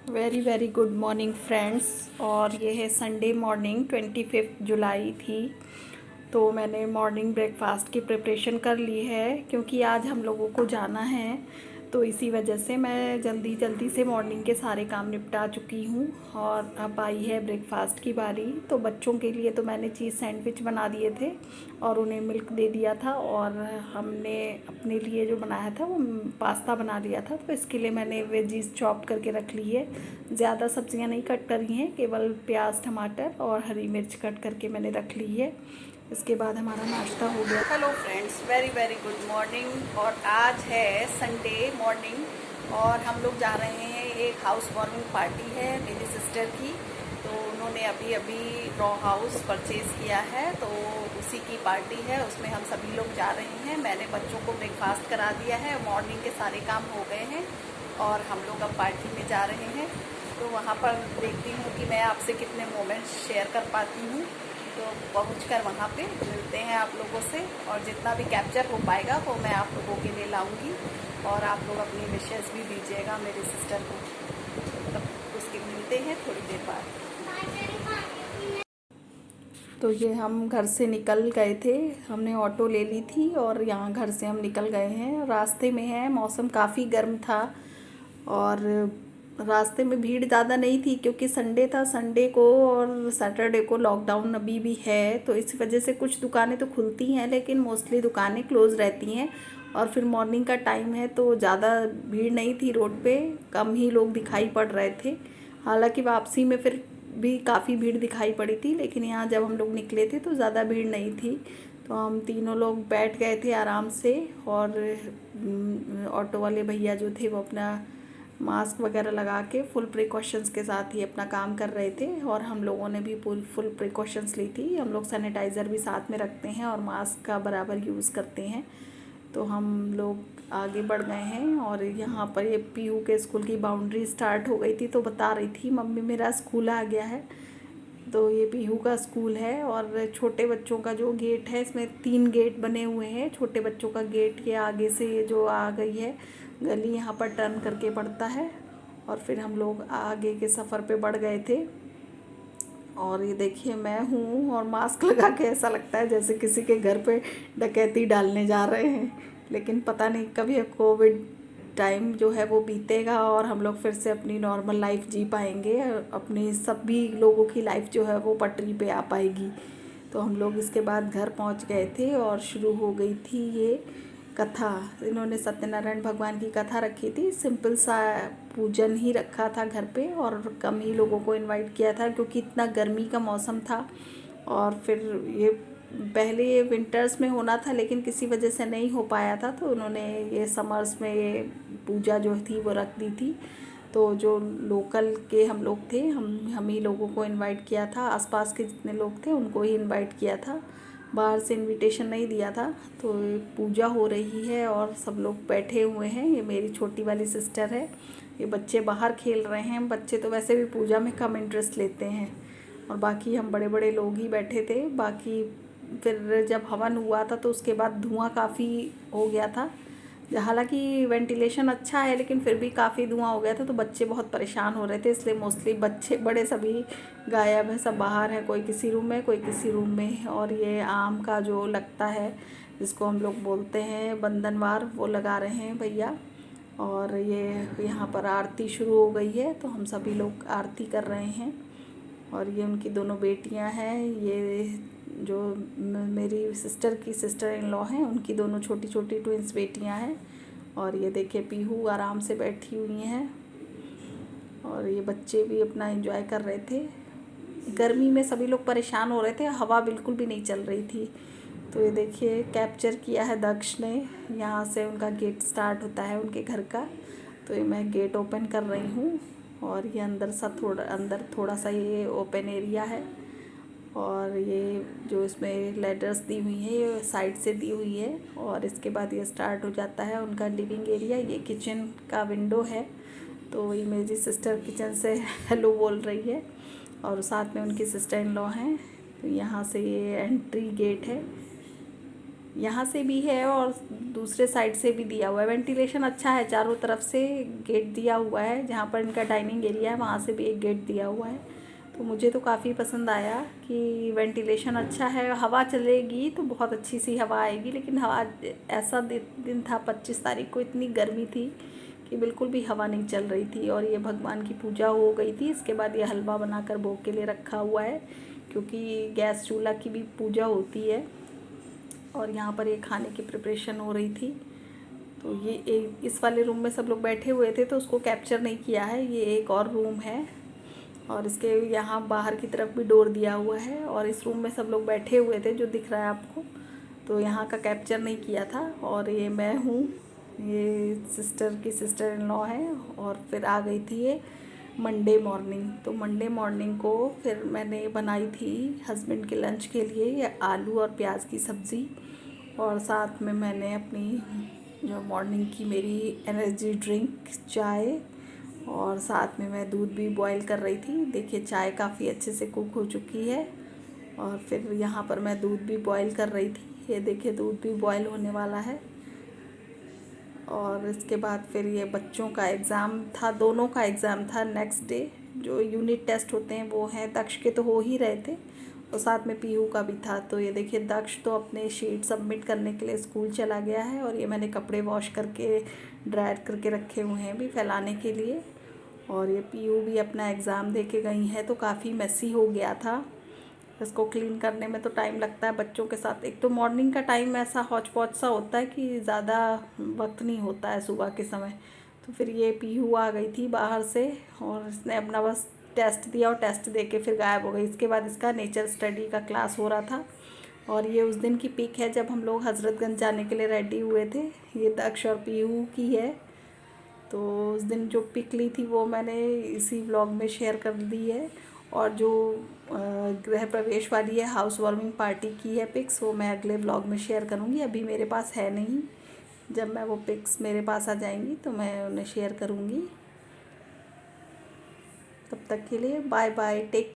Very very good morning friends. और ये है संडे मॉर्निंग 25 जुलाई थी। तो मैंने मॉर्निंग ब्रेकफास्ट की प्रिपरेशन कर ली है क्योंकि आज हम लोगों को जाना है। तो इसी वजह से मैं जल्दी जल्दी से मॉर्निंग के सारे काम निपटा चुकी हूँ। और अब आई है ब्रेकफास्ट की बारी। तो बच्चों के लिए तो मैंने चीज़ सैंडविच बना दिए थे और उन्हें मिल्क दे दिया था। और हमने अपने लिए जो बनाया था वो पास्ता बना लिया था। तो इसके लिए मैंने वेजीज चॉप करके रख ली है। ज़्यादा सब्जियां नहीं कट करी हैं, केवल प्याज टमाटर और हरी मिर्च कट करके मैंने रख ली है। इसके बाद हमारा नाश्ता हो गया। Hello friends, very very good morning. और आज है संडे मॉर्निंग और हम लोग जा रहे हैं, एक हाउस वार्मिंग पार्टी है मेरी सिस्टर की। तो उन्होंने अभी अभी रॉ हाउस परचेज़ किया है, तो उसी की पार्टी है, उसमें हम सभी लोग जा रहे हैं। मैंने बच्चों को ब्रेकफास्ट करा दिया है, मॉर्निंग के सारे काम हो गए हैं और हम लोग अब पार्टी में जा रहे हैं। तो वहाँ पर देखती हूँ कि मैं आपसे कितने मोमेंट्स शेयर कर पाती हूँ। तो पहुंचकर वहाँ पे मिलते हैं आप लोगों से, और जितना भी कैप्चर हो पाएगा वो मैं आप लोगों के लिए लाऊंगी। और आप लोग अपनी विशेस भी दीजिएगा मेरी सिस्टर को। तब उसके मिलते हैं थोड़ी देर बाद। तो ये हम घर से निकल गए थे, हमने ऑटो ले ली थी और यहाँ घर से हम निकल गए हैं। रास्ते में है, मौसम काफ़ी गर्म था और रास्ते में भीड़ ज़्यादा नहीं थी क्योंकि संडे था। संडे को और सैटरडे को लॉकडाउन अभी भी है, तो इस वजह से कुछ दुकानें तो खुलती हैं लेकिन मोस्टली दुकानें क्लोज़ रहती हैं। और फिर मॉर्निंग का टाइम है तो ज़्यादा भीड़ नहीं थी रोड पे, कम ही लोग दिखाई पड़ रहे थे। हालांकि वापसी में फिर भी काफ़ी भीड़ दिखाई पड़ी थी, लेकिन यहाँ जब हम लोग निकले थे तो ज़्यादा भीड़ नहीं थी। तो हम तीनों लोग बैठ गए थे आराम से। और ऑटो वाले भैया जो थे वो अपना मास्क वगैरह लगा के फुल प्रिकॉशंस के साथ ही अपना काम कर रहे थे और हम लोगों ने भी फुल प्रिकॉशंस ली थी। हम लोग सैनिटाइज़र भी साथ में रखते हैं और मास्क का बराबर यूज़ करते हैं। तो हम लोग आगे बढ़ गए हैं और यहाँ पर ये पीयू के स्कूल की बाउंड्री स्टार्ट हो गई थी। तो बता रही थी मम्मी मेरा स्कूल आ गया है। तो ये पीहू का स्कूल है और छोटे बच्चों का जो गेट है, इसमें 3 गेट बने हुए हैं। छोटे बच्चों का गेट के आगे से ये जो आ गई है गली, यहाँ पर टर्न करके पड़ता है। और फिर हम लोग आगे के सफ़र पे बढ़ गए थे। और ये देखिए मैं हूँ और मास्क लगा के ऐसा लगता है जैसे किसी के घर पे डकैती डालने जा रहे हैं। लेकिन पता नहीं कभी कोविड टाइम जो है वो बीतेगा और हम लोग फिर से अपनी नॉर्मल लाइफ जी पाएंगे, अपनी सभी लोगों की लाइफ जो है वो पटरी पे आ पाएगी। तो हम लोग इसके बाद घर पहुंच गए थे और शुरू हो गई थी ये कथा। इन्होंने सत्यनारायण भगवान की कथा रखी थी, सिंपल सा पूजन ही रखा था घर पे और कम ही लोगों को इनवाइट किया था क्योंकि इतना गर्मी का मौसम था। और फिर ये पहले ये विंटर्स में होना था लेकिन किसी वजह से नहीं हो पाया था, तो उन्होंने ये समर्स में ये पूजा जो थी वो रख दी थी। तो जो लोकल के हम लोग थे, हम ही लोगों को इनवाइट किया था, आसपास के जितने लोग थे उनको ही इनवाइट किया था, बाहर से इनविटेशन नहीं दिया था। तो पूजा हो रही है और सब लोग बैठे हुए हैं। ये मेरी छोटी वाली सिस्टर है, ये बच्चे बाहर खेल रहे हैं। बच्चे तो वैसे भी पूजा में कम इंटरेस्ट लेते हैं और बाकी हम बड़े बड़े लोग ही बैठे थे। बाकी फिर जब हवन हुआ था तो उसके बाद धुआं काफ़ी हो गया था। हालांकि वेंटिलेशन अच्छा है लेकिन फिर भी काफ़ी धुआं हो गया था, तो बच्चे बहुत परेशान हो रहे थे, इसलिए मोस्टली बच्चे बड़े सभी गायब हैं, सब बाहर हैं, कोई किसी रूम में कोई किसी रूम में। और ये आम का जो लगता है जिसको हम लोग बोलते हैं बंधनवार, वो लगा रहे हैं भैया। और ये यहाँ पर आरती शुरू हो गई है तो हम सभी लोग आरती कर रहे हैं। और ये उनकी दोनों बेटियां हैं, ये जो मेरी सिस्टर की सिस्टर इन लॉ हैं उनकी दोनों छोटी छोटी ट्विंस बेटियां हैं। और ये देखिए पीहू आराम से बैठी हुई हैं और ये बच्चे भी अपना एंजॉय कर रहे थे। गर्मी में सभी लोग परेशान हो रहे थे, हवा बिल्कुल भी नहीं चल रही थी। तो ये देखिए कैप्चर किया है दक्ष ने, यहाँ से उनका गेट स्टार्ट होता है उनके घर का। तो ये मैं गेट ओपन कर रही हूँ और ये अंदर थोड़ा सा ये ओपन एरिया है। और ये जो इसमें लेटर्स दी हुई हैं ये साइड से दी हुई है और इसके बाद ये स्टार्ट हो जाता है उनका लिविंग एरिया। ये किचन का विंडो है, तो ये मेरी सिस्टर किचन से हेलो बोल रही है और साथ में उनकी सिस्टर इन लॉ हैं। तो यहाँ से ये एंट्री गेट है यहाँ से भी है और दूसरे साइड से भी दिया हुआ है। वेंटिलेशन अच्छा है, चारों तरफ से गेट दिया हुआ है। जहाँ पर इनका डाइनिंग एरिया है वहाँ से भी एक गेट दिया हुआ है। तो मुझे तो काफ़ी पसंद आया कि वेंटिलेशन अच्छा है, हवा चलेगी तो बहुत अच्छी सी हवा आएगी। लेकिन हवा, ऐसा दिन था 25 तारीख को, इतनी गर्मी थी कि बिल्कुल भी हवा नहीं चल रही थी। और ये भगवान की पूजा हो गई थी, इसके बाद ये हलवा बनाकर भोग के लिए रखा हुआ है, क्योंकि गैस चूल्हा की भी पूजा होती है। और यहाँ पर ये खाने की प्रिपरेशन हो रही थी। तो ये इस वाले रूम में सब लोग बैठे हुए थे तो उसको कैप्चर नहीं किया है। ये एक और रूम है और इसके यहाँ बाहर की तरफ भी डोर दिया हुआ है। और इस रूम में सब लोग बैठे हुए थे जो दिख रहा है आपको, तो यहाँ का कैप्चर नहीं किया था। और ये मैं हूँ, ये सिस्टर इन लॉ है। और फिर आ गई थी ये मंडे मॉर्निंग। तो मंडे मॉर्निंग को फिर मैंने बनाई थी हस्बैंड के लंच के लिए ये आलू और प्याज की सब्ज़ी। और साथ में मैंने अपनी जो मॉर्निंग की मेरी एनर्जी ड्रिंक चाय, और साथ में मैं दूध भी बॉईल कर रही थी। देखिए चाय काफ़ी अच्छे से कुक हो चुकी है। और फिर यहाँ पर मैं दूध भी बॉईल कर रही थी। ये देखिए दूध भी बॉईल होने वाला है। और इसके बाद फिर ये बच्चों का एग्ज़ाम था, दोनों का एग्ज़ाम था नेक्स्ट डे। जो यूनिट टेस्ट होते हैं वो हैं, दक्ष के तो हो ही रहे थे और साथ में पीहू का भी था। तो ये देखिए दक्ष तो अपने शीट सबमिट करने के लिए स्कूल चला गया है। और ये मैंने कपड़े वॉश करके ड्रायर करके रखे हुए हैं भी फैलाने के लिए। और ये पीहू भी अपना एग्ज़ाम दे के गई है, तो काफ़ी मेसी हो गया था। इसको क्लीन करने में तो टाइम लगता है बच्चों के साथ। एक तो मॉर्निंग का टाइम ऐसा हौच पौच सा होता है कि ज़्यादा वक्त नहीं होता है सुबह के समय। तो फिर ये पीहू आ गई थी बाहर से और इसने अपना बस टेस्ट दिया और टेस्ट दे के फिर गायब हो गई। इसके बाद इसका नेचर स्टडी का क्लास हो रहा था। और ये उस दिन की पिक है जब हम लोग हज़रतगंज जाने के लिए रेडी हुए थे। ये दक्ष और पीहू की है। तो उस दिन जो पिक ली थी वो मैंने इसी व्लॉग में शेयर कर दी है। और जो गृह प्रवेश वाली है, हाउस वार्मिंग पार्टी की है पिक्स, वो मैं अगले व्लॉग में शेयर करूँगी। अभी मेरे पास है नहीं, जब मैं वो पिक्स मेरे पास आ जाएंगी तो मैं उन्हें शेयर करूँगी। तब तक के लिए बाय बाय, टेक